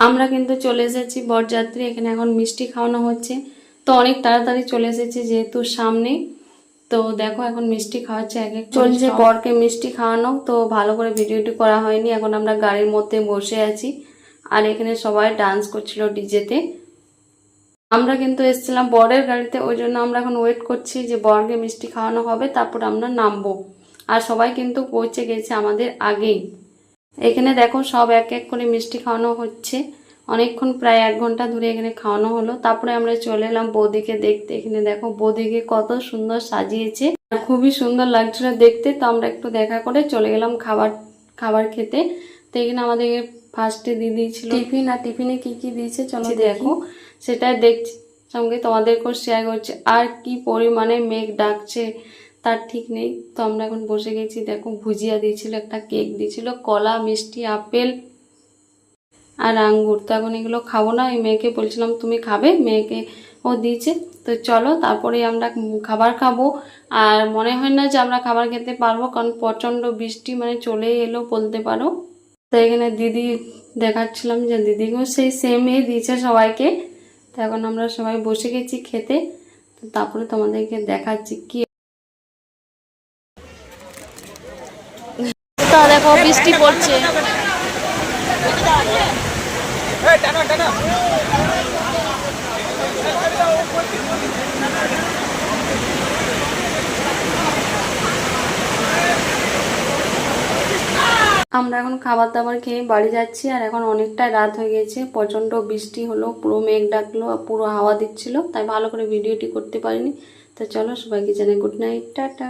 আমরা কিন্তু চলে এসেছি বরযাত্রী। এখানে এখন মিষ্টি খাওয়ানো হচ্ছে, তো অনেক তাড়াতাড়ি চলে এসেছি যেহেতু সামনে। তো দেখো এখন মিষ্টি খাওয়াচ্ছে, এক এক চলছে বরকে মিষ্টি খাওয়ানো। তো ভালো করে ভিডিওটি করা হয়নি। এখন আমরা গাড়ির মধ্যে বসে আছি আর এখানে সবাই ডান্স করছিল ডিজেতে। আমরা কিন্তু এসেছিলাম বরের গাড়িতে, ওই জন্য আমরা এখন ওয়েট করছি যে বরকে মিষ্টি খাওয়ানো হবে, তারপর আমরা নামবো। আর সবাই কিন্তু পৌঁছে গেছে আমাদের আগেই। এখানে দেখো সব এক এক করে মিষ্টি খাওয়ানো হচ্ছে, অনেকক্ষণ প্রায় 1 ঘন্টা ধরে এখানে খাওয়ানো হলো। তারপরে আমরা চলে এলাম বৌদিকে দেখতে। এখানে দেখো বৌদিকে কত সুন্দর সাজিয়েছে, খুবই সুন্দর লাগছিল দেখতে। তো আমরা একটু দেখা করে চলে গেলাম খাবার খেতে। তো এখানে আমাদেরকে ফার্স্টে দিয়ে দিয়েছিল টিফিন, আর টিফিনে কি কি দিয়েছে চলো দেখো, সেটাই দেখছি সঙ্গে তোমাদেরকেও শেয়ার করছি। আর কি পরিমাণে মেঘ ডাকছে তার ঠিক নেই। তো আমরা এখন বসে গেছি, দেখো ভুজিয়া দিয়েছিল, একটা কেক দিয়েছিল, কলা, মিষ্টি, আপেল আর আঙ্গুর। তো এখন এগুলো খাবো না, এই মেয়েকে বলছিলাম তুমি খাবে, মেয়েকে ও দিয়েছে। তো চলো তারপরে আমরা খাবার খাবো। আর মনে হয় না যে আমরা খাবার খেতে পারবো, কারণ প্রচণ্ড বৃষ্টি, মানে চলে এলো বলতে পারো। তো এখানে দিদি দেখাচ্ছিলাম যে দিদিকেও সেই সেমই দিয়েছে সবাইকে। তো এখন আমরা সবাই বসে গেছি খেতে। তো তারপরে তোমাদেরকে দেখাচ্ছি কি। দেখো বৃষ্টি পড়ছে। আমরা এখন খাবার দাবার খেয়ে বাড়ি যাচ্ছি। আর এখন অনেকটাই রাত হয়ে গেছে, প্রচণ্ড বৃষ্টি হলো, পুরো মেঘ ডাকলো, পুরো হাওয়া দিচ্ছিল, তাই ভালো করে ভিডিওটি করতে পারিনি। তো চলো সবাইকে জানাই গুড নাইট, টাটা।